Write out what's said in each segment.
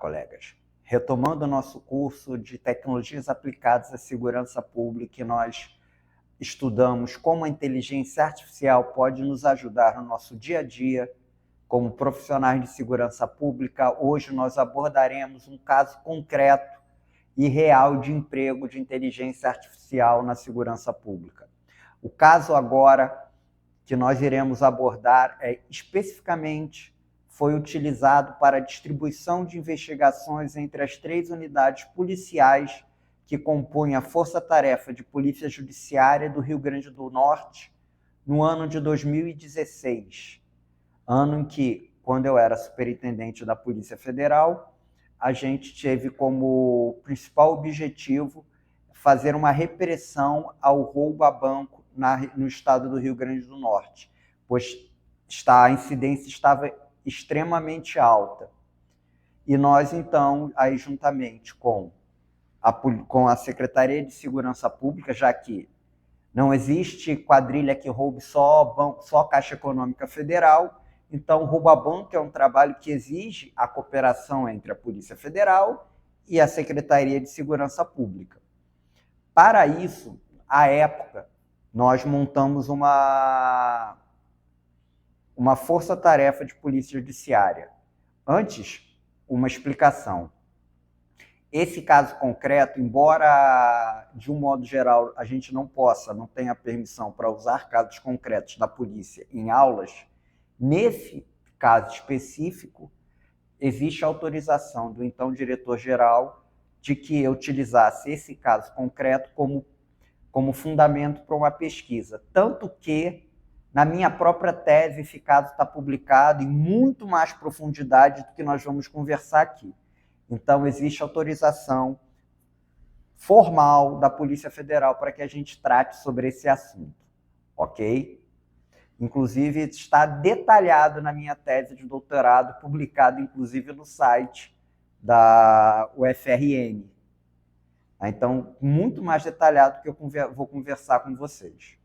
colegas. Retomando o nosso curso de Tecnologias Aplicadas à Segurança Pública, nós estudamos como a inteligência artificial pode nos ajudar no nosso dia a dia como profissionais de segurança pública. Hoje nós abordaremos um caso concreto e real de emprego de inteligência artificial na segurança pública. O caso agora que nós iremos abordar especificamente foi utilizado para a distribuição de investigações entre as 3 unidades policiais que compõem a Força-Tarefa de Polícia Judiciária do Rio Grande do Norte no ano de 2016, ano em que, quando eu era superintendente da Polícia Federal, a gente teve como principal objetivo fazer uma repressão ao roubo a banco no estado do Rio Grande do Norte, pois a incidência estava extremamente alta. E nós, então, aí juntamente com a Secretaria de Segurança Pública, já que não existe quadrilha que roube só Caixa Econômica Federal, então, roubo a banco é um trabalho que exige a cooperação entre a Polícia Federal e a Secretaria de Segurança Pública. Para isso, à época, nós montamos uma força-tarefa de polícia judiciária. Antes, uma explicação. Esse caso concreto, embora, de um modo geral, a gente não tenha permissão para usar casos concretos da polícia em aulas, nesse caso específico, existe autorização do então diretor-geral de que eu utilizasse esse caso concreto como fundamento para uma pesquisa. Tanto que, na minha própria tese, esse caso está publicado em muito mais profundidade do que nós vamos conversar aqui. Então, existe autorização formal da Polícia Federal para que a gente trate sobre esse assunto, ok? Inclusive, está detalhado na minha tese de doutorado, publicado, inclusive, no site da UFRN. Então, muito mais detalhado que eu vou conversar com vocês.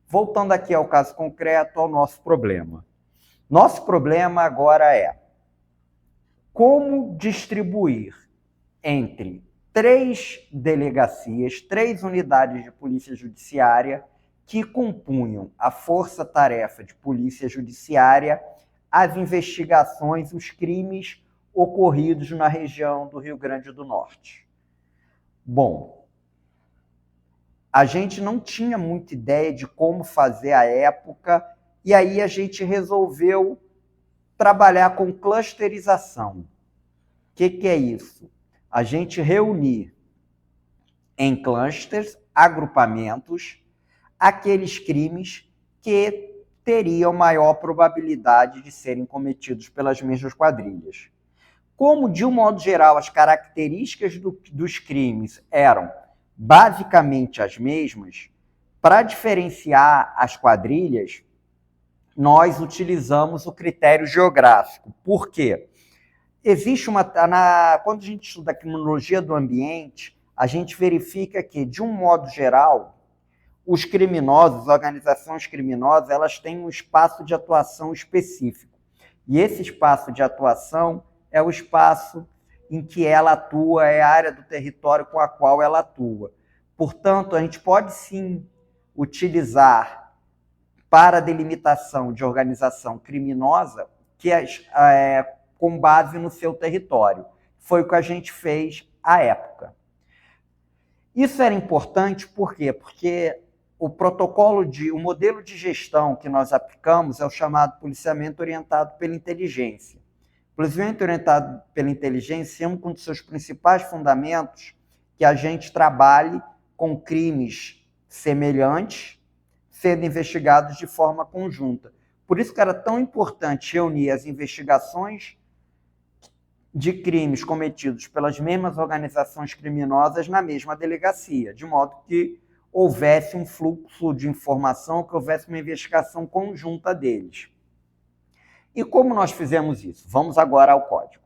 Voltando aqui ao caso concreto, ao nosso problema. Nosso problema agora é como distribuir entre 3 delegacias, 3 unidades de polícia judiciária que compunham a Força-Tarefa de Polícia Judiciária as investigações, os crimes ocorridos na região do Rio Grande do Norte. Bom, a gente não tinha muita ideia de como fazer à época, e aí a gente resolveu trabalhar com clusterização. O que é isso? A gente reunir em clusters, agrupamentos, aqueles crimes que teriam maior probabilidade de serem cometidos pelas mesmas quadrilhas. Como, de um modo geral, as características dos crimes eram basicamente as mesmas, para diferenciar as quadrilhas, nós utilizamos o critério geográfico. Por quê? Quando a gente estuda a criminologia do ambiente, a gente verifica que, de um modo geral, os criminosos, as organizações criminosas, elas têm um espaço de atuação específico. E esse espaço de atuação é o espaço em que ela atua, é a área do território com a qual ela atua. Portanto, a gente pode sim utilizar para a delimitação de organização criminosa com base no seu território. Foi o que a gente fez à época. Isso era importante por quê? Porque o modelo de gestão que nós aplicamos é o chamado policiamento orientado pela inteligência. O policiamento orientado pela inteligência é um dos seus principais fundamentos que a gente trabalhe com crimes semelhantes sendo investigados de forma conjunta. Por isso que era tão importante reunir as investigações de crimes cometidos pelas mesmas organizações criminosas na mesma delegacia, de modo que houvesse um fluxo de informação, que houvesse uma investigação conjunta deles. E como nós fizemos isso? Vamos agora ao código.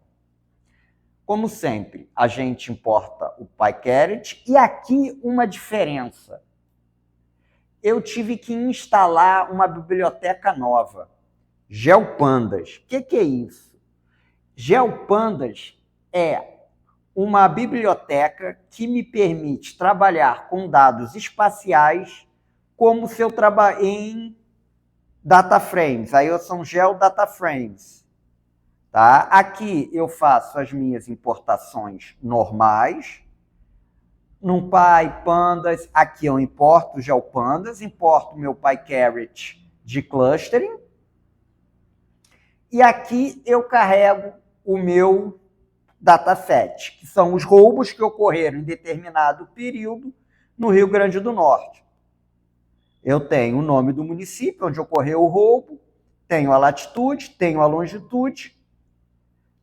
Como sempre, a gente importa o PyCaret, e aqui uma diferença. Eu tive que instalar uma biblioteca nova, GeoPandas. O que é isso? GeoPandas é uma biblioteca que me permite trabalhar com dados espaciais como se eu trabalhe em data frames. Aí são geodata frames. Tá? Aqui eu faço as minhas importações normais. NumPy, Pandas, aqui eu importo o GeoPandas, importo o meu PyCaret de clustering. E aqui eu carrego o meu dataset, que são os roubos que ocorreram em determinado período no Rio Grande do Norte. Eu tenho o nome do município onde ocorreu o roubo, tenho a latitude, tenho a longitude,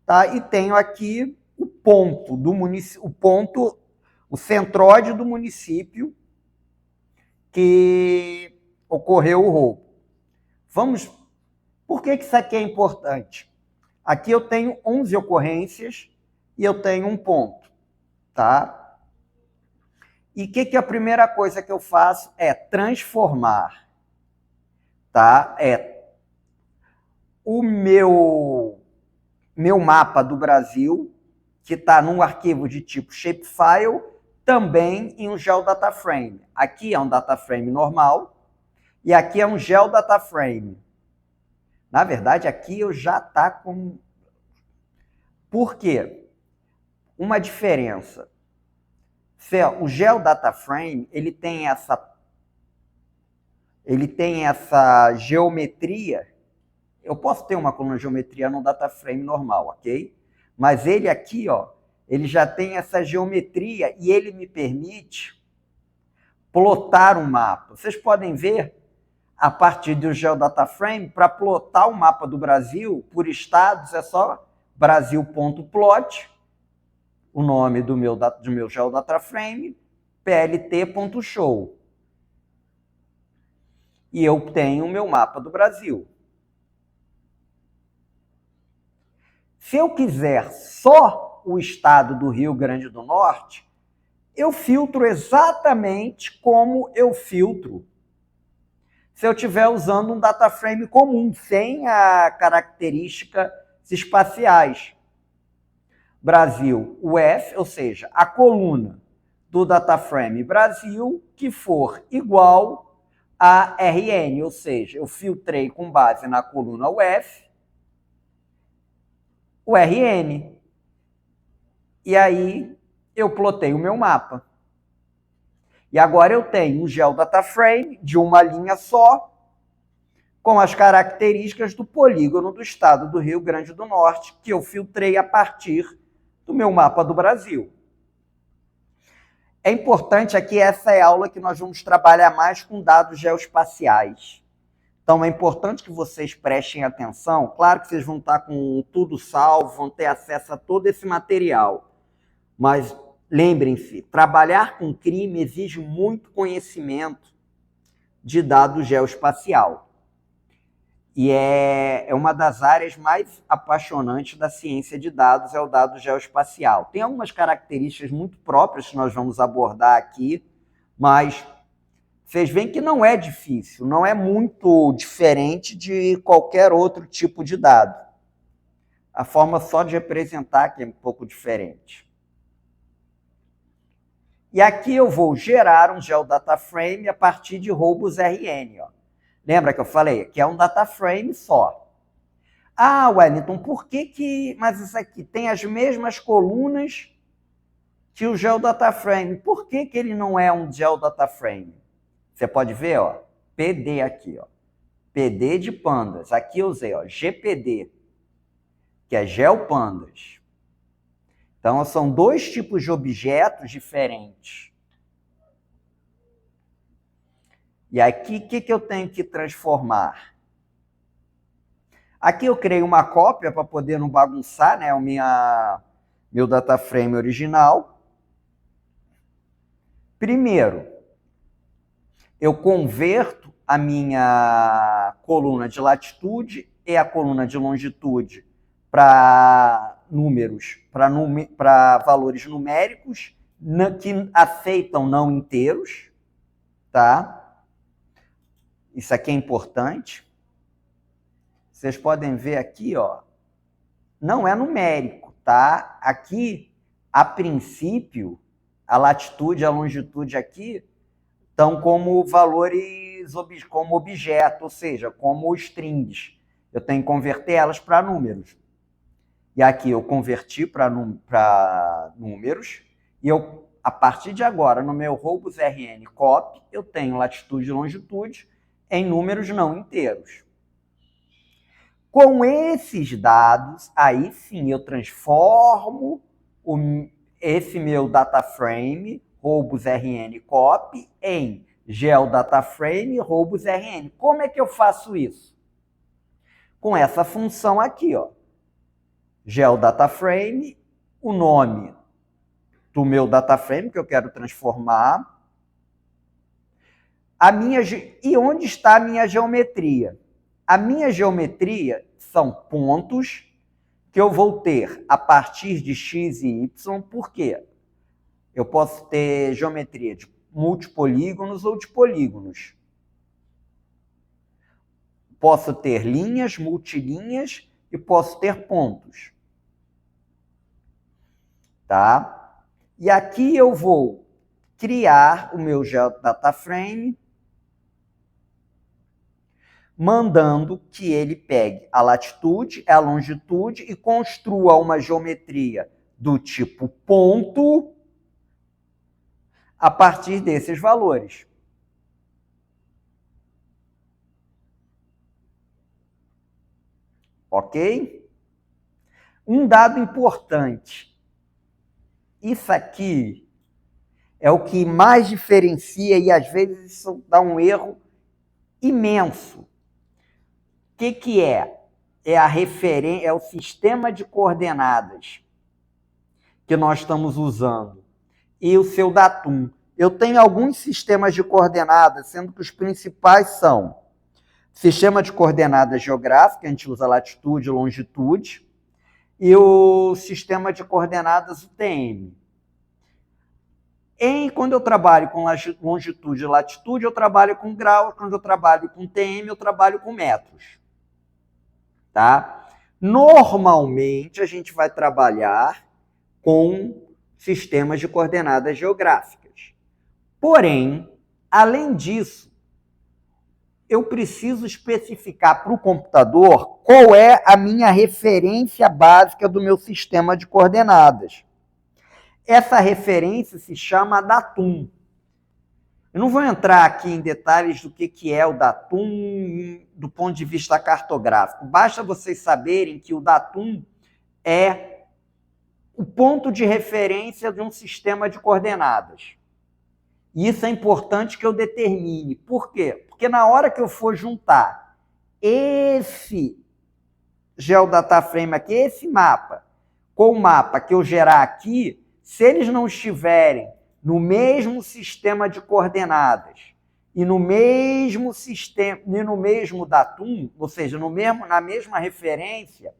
tá? E tenho aqui o ponto do município, o centróide do município que ocorreu o roubo. Por que isso aqui é importante? Aqui eu tenho 11 ocorrências e eu tenho um ponto, tá? E o que a primeira coisa que eu faço é transformar, tá? O meu mapa do Brasil, que está num arquivo de tipo shapefile, também em um geodata frame. Aqui é um data frame normal e aqui é um geodata frame. Na verdade, aqui eu já está com... Por quê? Uma diferença. O geodata frame, ele tem essa geometria. Eu posso ter uma coluna de geometria no data frame normal, ok? Mas ele aqui, ó, ele já tem essa geometria e ele me permite plotar um mapa. Vocês podem ver, a partir do geodata frame, para plotar o mapa do Brasil por estados, é só brasil.plot, o nome do meu geodata frame, plt.show. E eu tenho o meu mapa do Brasil. Se eu quiser só o estado do Rio Grande do Norte, eu filtro exatamente como eu filtro se eu estiver usando um data frame comum, sem a características espaciais. Brasil, UF, ou seja, a coluna do data frame Brasil que for igual a RN, ou seja, eu filtrei com base na coluna UF o RN. E aí eu plotei o meu mapa. E agora eu tenho um geodata frame de uma linha só, com as características do polígono do estado do Rio Grande do Norte, que eu filtrei a partir do meu mapa do Brasil. É importante aqui, essa é a aula que nós vamos trabalhar mais com dados geoespaciais. Então, é importante que vocês prestem atenção. Claro que vocês vão estar com tudo salvo, vão ter acesso a todo esse material. Mas lembrem-se, trabalhar com crime exige muito conhecimento de dado geoespacial. E é uma das áreas mais apaixonantes da ciência de dados, é o dado geoespacial. Tem algumas características muito próprias que nós vamos abordar aqui, mas vocês veem que não é difícil, não é muito diferente de qualquer outro tipo de dado. A forma só de representar que é um pouco diferente. E aqui eu vou gerar um geodata frame a partir de roubos RN. Ó. Lembra que eu falei? Que é um data frame só. Ah, Wellington, por que... Mas isso aqui tem as mesmas colunas que o geodata frame. Por que ele não é um geodata frame? Você pode ver, ó, PD aqui, ó. PD de pandas. Aqui eu usei, ó, GPD, que é GeoPandas. Então, são dois tipos de objetos diferentes. E aqui, o que eu tenho que transformar? Aqui eu criei uma cópia para poder não bagunçar, né, meu data frame original. Primeiro, eu converto a minha coluna de latitude e a coluna de longitude para números, para valores numéricos que aceitam não inteiros, tá? Isso aqui é importante. Vocês podem ver aqui, ó, não é numérico, tá? Aqui, a princípio, a latitude e a longitude aqui estão como valores, como objeto, ou seja, como strings. Eu tenho que converter elas para números. E aqui eu converti para números, e eu, a partir de agora, no meu Roubos RN Copy, eu tenho latitude e longitude em números não inteiros. Com esses dados, aí sim eu transformo esse meu data frame, Roubos RN Copy, em GeoDataFrame Roubos RN. Como é que eu faço isso? Com essa função aqui, ó. GeoDataFrame, o nome do meu dataframe que eu quero transformar, e onde está a minha geometria? A minha geometria são pontos que eu vou ter a partir de x e y, por quê? Eu posso ter geometria de multipolígonos ou de polígonos. Posso ter linhas, multilinhas e posso ter pontos. Tá? E aqui eu vou criar o meu GeoDataFrame, mandando que ele pegue a latitude, a longitude e construa uma geometria do tipo ponto a partir desses valores. Ok? Um dado importante. Isso aqui é o que mais diferencia e, às vezes, isso dá um erro imenso. O que é? É o sistema de coordenadas que nós estamos usando e o seu datum. Eu tenho alguns sistemas de coordenadas, sendo que os principais são sistema de coordenadas geográfica, a gente usa latitude e longitude, e o sistema de coordenadas UTM. Quando eu trabalho com longitude e latitude, eu trabalho com graus. Quando eu trabalho com TM, eu trabalho com metros. Tá? Normalmente, a gente vai trabalhar com sistemas de coordenadas geográficas. Porém, além disso, eu preciso especificar para o computador qual é a minha referência básica do meu sistema de coordenadas. Essa referência se chama datum. Eu não vou entrar aqui em detalhes do que é o datum do ponto de vista cartográfico. Basta vocês saberem que o datum é o ponto de referência de um sistema de coordenadas. E isso é importante que eu determine. Por quê? Porque na hora que eu for juntar esse GeoDataFrame aqui, esse mapa, com o mapa que eu gerar aqui, se eles não estiverem no mesmo sistema de coordenadas e no mesmo sistema e no mesmo datum, ou seja, na mesma referência,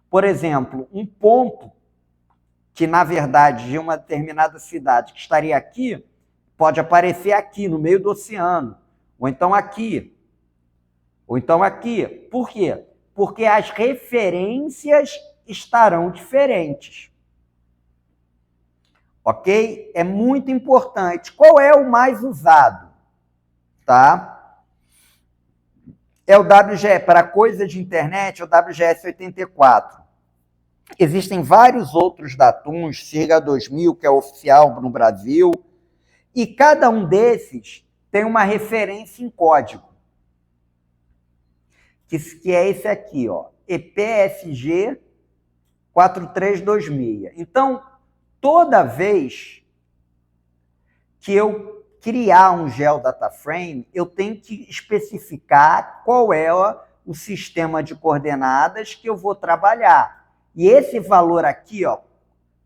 por exemplo, um ponto que, na verdade, de uma determinada cidade que estaria aqui, pode aparecer aqui, no meio do oceano, ou então aqui, ou então aqui. Por quê? Porque as referências estarão diferentes. Ok? É muito importante. Qual é o mais usado? Tá? É o WGS, para coisa de internet, é o WGS 84. Existem vários outros datums, SIRGA 2000, que é oficial no Brasil, e cada um desses tem uma referência em código, que é esse aqui, ó, EPSG 4326. Então, toda vez que eu criar um GeoDataFrame, eu tenho que especificar qual é o sistema de coordenadas que eu vou trabalhar. E esse valor aqui, ó,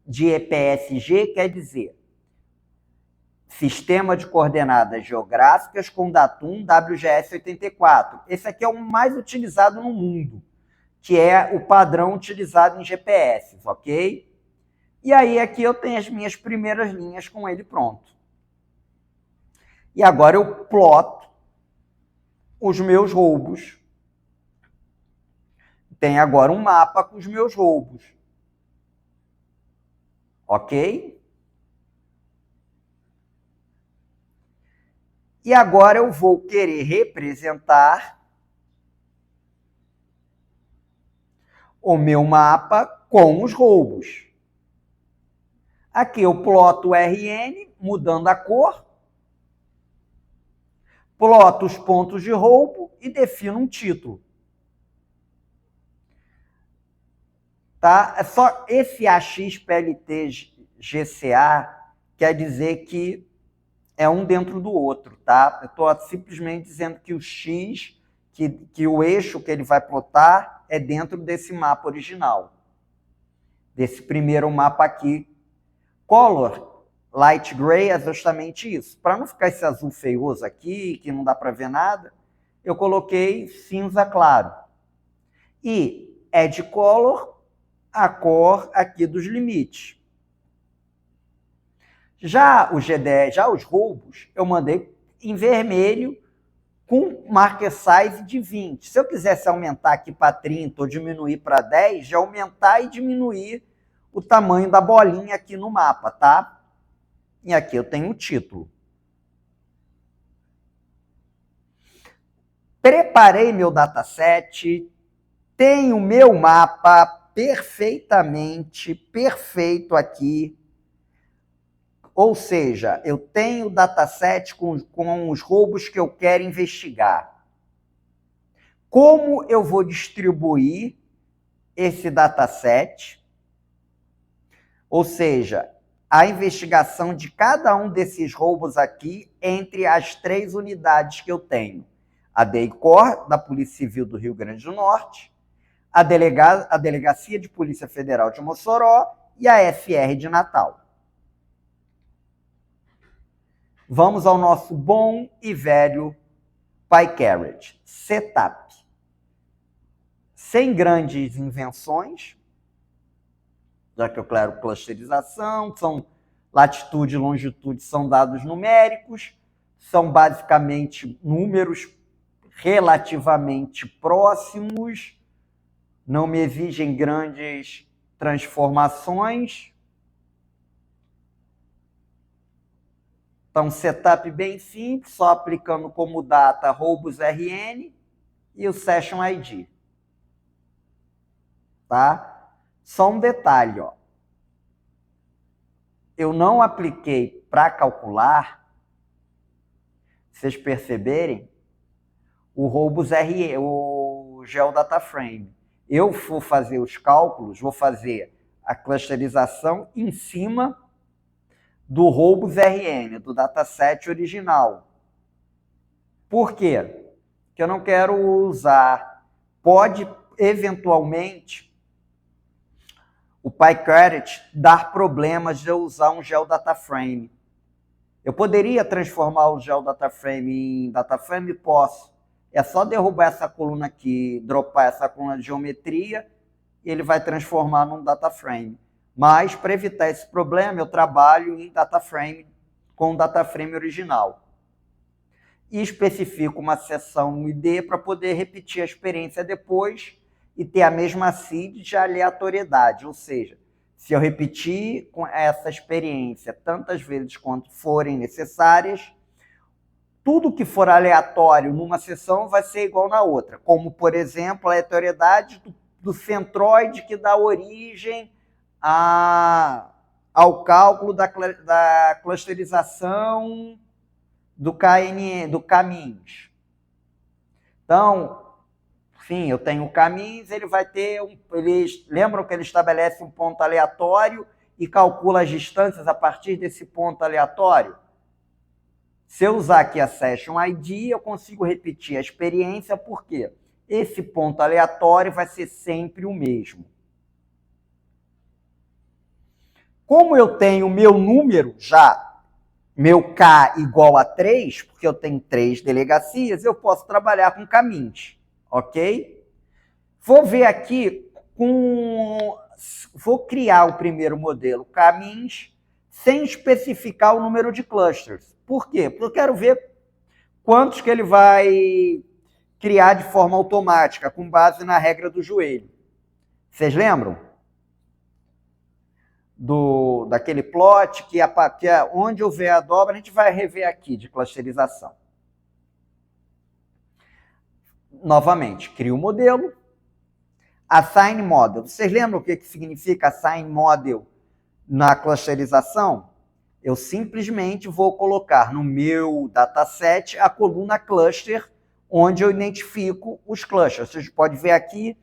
de EPSG, quer dizer Sistema de Coordenadas Geográficas com datum WGS 84. Esse aqui é o mais utilizado no mundo, que é o padrão utilizado em GPS, ok? E aí aqui eu tenho as minhas primeiras linhas com ele pronto. E agora eu ploto os meus roubos. Tem agora um mapa com os meus roubos. Ok? E agora eu vou querer representar o meu mapa com os roubos. Aqui eu ploto o RN, mudando a cor, ploto os pontos de roubo e defino um título. Tá? É só esse AXPLT-GCA quer dizer que é um dentro do outro, tá? Eu estou simplesmente dizendo que o X, que o eixo que ele vai plotar é dentro desse mapa original, desse primeiro mapa aqui. Color light gray é justamente isso. Para não ficar esse azul feioso aqui, que não dá para ver nada, eu coloquei cinza claro. E edge color, a cor aqui dos limites. Já o GDE, já os roubos, eu mandei em vermelho com marker size de 20. Se eu quisesse aumentar aqui para 30 ou diminuir para 10, já aumentar e diminuir o tamanho da bolinha aqui no mapa, tá? E aqui eu tenho o título. Preparei meu dataset, tenho meu mapa perfeitamente perfeito aqui. Ou seja, eu tenho o dataset com os roubos que eu quero investigar. Como eu vou distribuir esse dataset? Ou seja, a investigação de cada um desses roubos aqui entre as 3 unidades que eu tenho. A DEICOR, da Polícia Civil do Rio Grande do Norte, a Delegacia de Polícia Federal de Mossoró e a FR de Natal. Vamos ao nosso bom e velho PyCarrot. Setup. Sem grandes invenções, já que eu quero clusterização, latitude e longitude são dados numéricos, são basicamente números relativamente próximos, não me exigem grandes transformações. Então, setup bem simples, só aplicando como data roubos RN e o Session ID. Tá? Só um detalhe, ó. Eu não apliquei para calcular, se vocês perceberem, o roubos RN, o GeoDataFrame. Eu vou fazer os cálculos, vou fazer a clusterização em cima do roubos RN, do dataset original. Por quê? Porque eu não quero usar. Pode, eventualmente, o PyCarrot dar problemas de eu usar um GeoDataFrame. Eu poderia transformar o GeoDataFrame em DataFrame? Posso. É só derrubar essa coluna aqui, dropar essa coluna de geometria, e ele vai transformar num DataFrame. Mas, para evitar esse problema, eu trabalho em DataFrame com o DataFrame original. E especifico uma seção ID para poder repetir a experiência depois e ter a mesma seed de aleatoriedade. Ou seja, se eu repetir essa experiência tantas vezes quanto forem necessárias, tudo que for aleatório numa seção vai ser igual na outra. Como, por exemplo, a aleatoriedade do centroide que dá origem ao cálculo da clusterização do caminhos. Então, enfim, eu tenho caminhos, ele vai ter lembram que ele estabelece um ponto aleatório e calcula as distâncias a partir desse ponto aleatório? Se eu usar aqui a Session ID, eu consigo repetir a experiência, porque esse ponto aleatório vai ser sempre o mesmo. Como eu tenho meu número já, meu K igual a 3, porque eu tenho 3 delegacias, eu posso trabalhar com caminhos, ok? Vou ver aqui, vou criar o primeiro modelo, caminhos, sem especificar o número de clusters. Por quê? Porque eu quero ver quantos que ele vai criar de forma automática, com base na regra do joelho. Vocês lembram? daquele plot, que é onde eu ver a dobra, a gente vai rever aqui de clusterização. Novamente, crio o modelo. Assign model. Vocês lembram o que significa assign model na clusterização? Eu simplesmente vou colocar no meu dataset a coluna cluster, onde eu identifico os clusters. Vocês podem ver aqui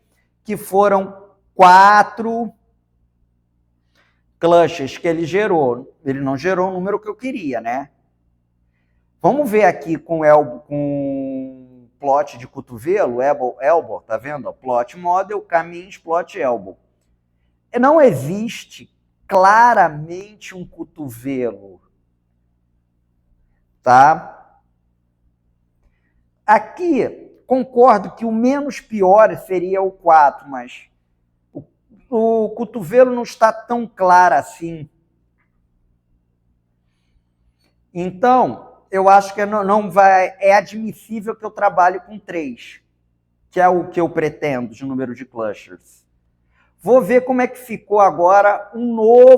que foram 4 clusters que ele gerou. Ele não gerou o número que eu queria, né? Vamos ver aqui com plot de cotovelo, elbow, tá vendo? Plot model, caminhos, plot elbow. Não existe claramente um cotovelo, tá? Aqui, concordo que o menos pior seria o 4, mas o cotovelo não está tão claro assim. Então, eu acho que é admissível que eu trabalhe com 3, que é o que eu pretendo de número de clusters. Vou ver como é que ficou agora uma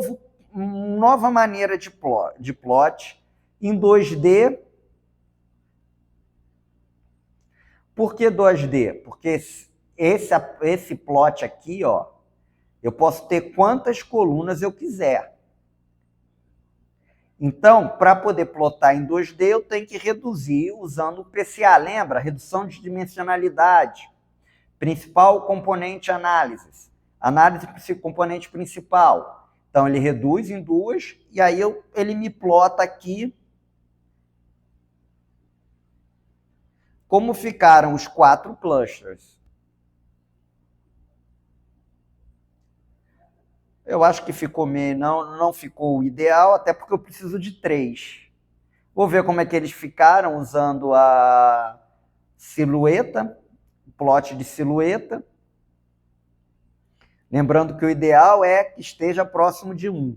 nova maneira de plot em 2D. Por que 2D? Porque esse plot aqui, ó, eu posso ter quantas colunas eu quiser. Então, para poder plotar em 2D, eu tenho que reduzir usando o PCA. Lembra? Redução de dimensionalidade. Principal componente análise. Análise componente principal. Então, ele reduz em 2 e aí ele me plota aqui como ficaram os 4 clusters. Eu acho que ficou meio, não ficou o ideal, até porque eu preciso de 3. Vou ver como é que eles ficaram usando a silhueta, plot de silhueta. Lembrando que o ideal é que esteja próximo de 1.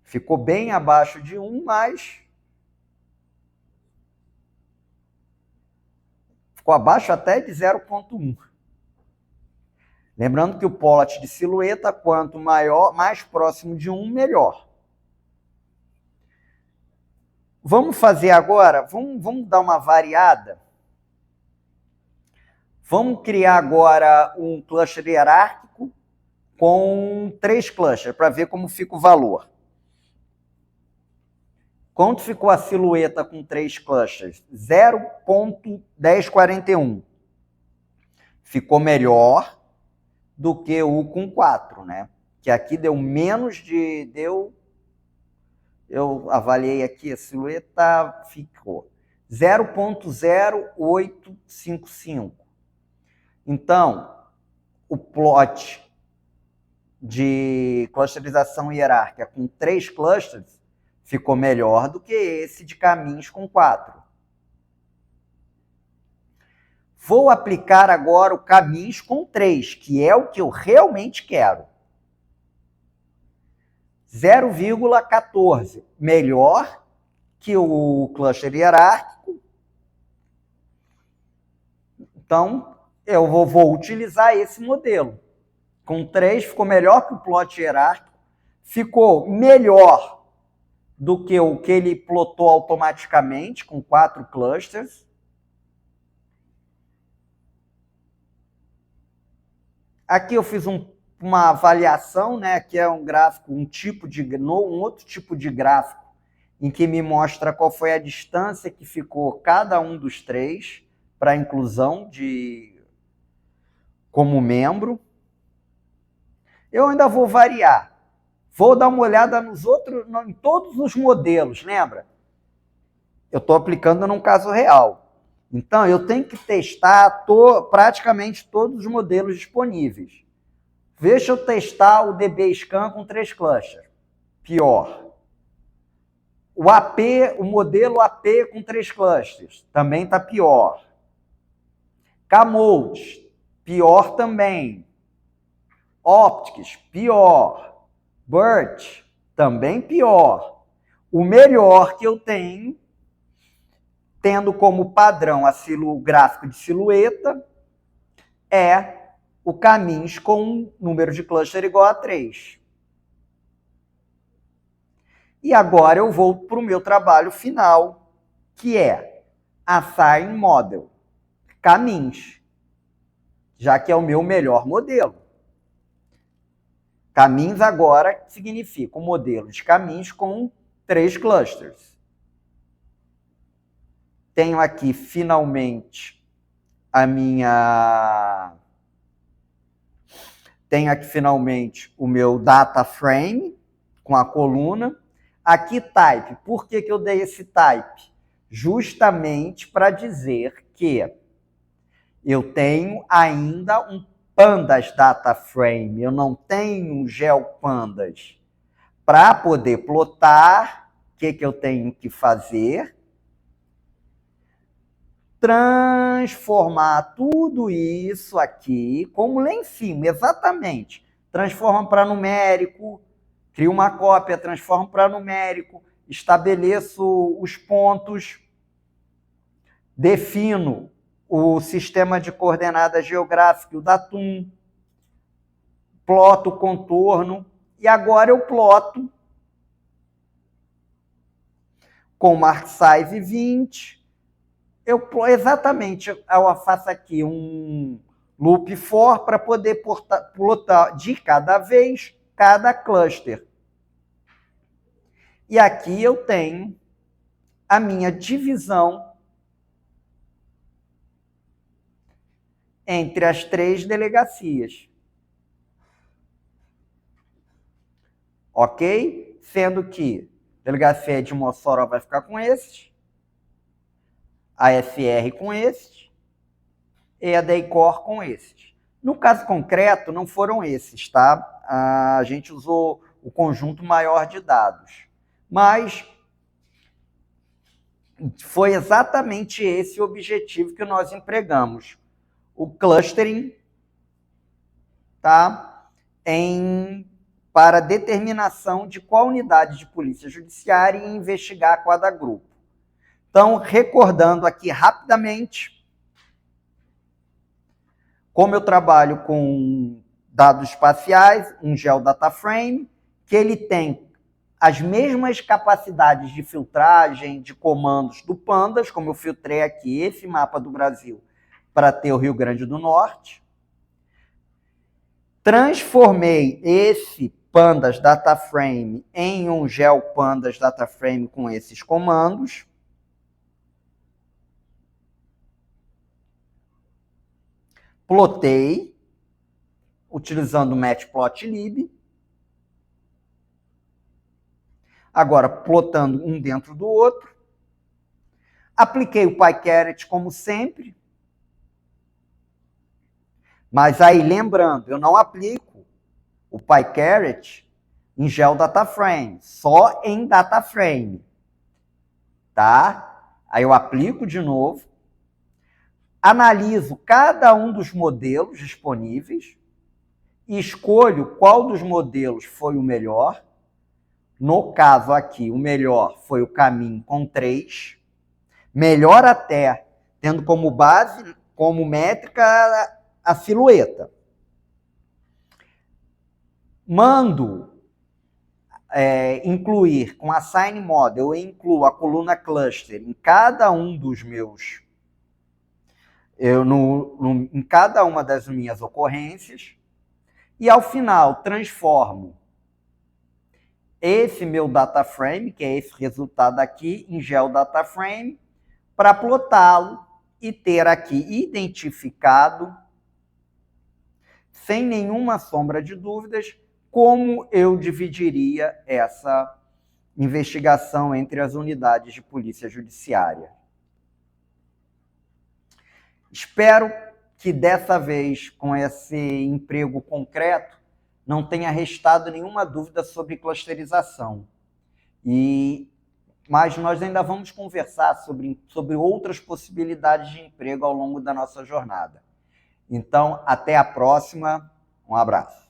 Ficou bem abaixo de 1, mas ficou abaixo até de 0,1. Lembrando que o plot de silhueta, quanto maior, mais próximo de 1, melhor. Vamos fazer agora, vamos dar uma variada. Vamos criar agora um cluster hierárquico com 3 clusters, para ver como fica o valor. Quanto ficou a silhueta com 3 clusters? 0,1041. Ficou melhor do que o com 4, né? Que aqui deu menos de... Eu avaliei aqui, a silhueta ficou 0,0855. Então, o plot de clusterização hierárquica com 3 clusters ficou melhor do que esse de caminhos com 4. Vou aplicar agora o caminhos com 3, que é o que eu realmente quero. 0,14, melhor que o cluster hierárquico. Então, eu vou utilizar esse modelo. Com 3 ficou melhor que o plot hierárquico, ficou melhor do que o que ele plotou automaticamente, com 4 clusters. Aqui eu fiz uma avaliação, né, que é um gráfico, um outro tipo de gráfico, em que me mostra qual foi a distância que ficou cada um dos 3 para a inclusão como membro. Eu ainda vou variar. Vou dar uma olhada em todos os modelos, lembra? Eu estou aplicando num caso real. Então, eu tenho que testar praticamente todos os modelos disponíveis. Deixa eu testar o DBScan com 3 clusters. Pior. O modelo AP com 3 clusters. Também está pior. Kmode, pior também. Optics, pior. BERT, também pior. O melhor que eu tenho, tendo como padrão o gráfico de silhueta, é o caminhos com número de cluster igual a 3. E agora eu vou para o meu trabalho final, que é Assign Model, caminhos, já que é o meu melhor modelo. Caminhos agora significa um modelo de caminhos com 3 clusters. Tenho aqui, finalmente, o meu data frame com a coluna. Aqui, type. Por que eu dei esse type? Justamente para dizer que eu tenho ainda um pandas data frame, eu não tenho um GeoPandas. Para poder plotar, o que eu tenho que fazer? Transformar tudo isso aqui, como lá em cima, exatamente. Transforma para numérico, crio uma cópia, transformo para numérico, estabeleço os pontos, defino o sistema de coordenadas geográfico, o datum, ploto o contorno, e agora eu ploto com mark size 20. Exatamente, eu faço aqui um loop for para poder plotar de cada vez cada cluster. E aqui eu tenho a minha divisão entre as 3 delegacias. Ok? Sendo que a delegacia de Mossoró vai ficar com esses, a SR com esses e a DEICOR com esses. No caso concreto, não foram esses, tá? A gente usou o conjunto maior de dados. Mas foi exatamente esse o objetivo que nós empregamos. O clustering, tá? Para determinação de qual unidade de polícia judiciária ia investigar cada grupo. Então, recordando aqui rapidamente, como eu trabalho com dados espaciais, um GeoDataFrame, que ele tem as mesmas capacidades de filtragem, de comandos do Pandas, como eu filtrei aqui esse mapa do Brasil para ter o Rio Grande do Norte. Transformei esse Pandas DataFrame em um GeoPandas DataFrame com esses comandos. Plotei, utilizando o Matplotlib. Agora, plotando um dentro do outro. Apliquei o PyCaret como sempre. Mas aí, lembrando, eu não aplico o PyCaret em GeoDataFrame, só em DataFrame. Tá? Aí eu aplico de novo, analiso cada um dos modelos disponíveis e escolho qual dos modelos foi o melhor. No caso aqui, o melhor foi o caminho com 3. Melhor até, tendo como base, como métrica, a silhueta. Mando incluir com Assign Model, eu incluo a coluna cluster em cada um dos meus... em cada uma das minhas ocorrências. E, ao final, transformo esse meu data frame, que é esse resultado aqui, em GeoDataFrame, para plotá-lo e ter aqui identificado, sem nenhuma sombra de dúvidas, como eu dividiria essa investigação entre as unidades de polícia judiciária. Espero que dessa vez, com esse emprego concreto, não tenha restado nenhuma dúvida sobre clusterização. Mas nós ainda vamos conversar sobre outras possibilidades de emprego ao longo da nossa jornada. Então, até a próxima. Um abraço.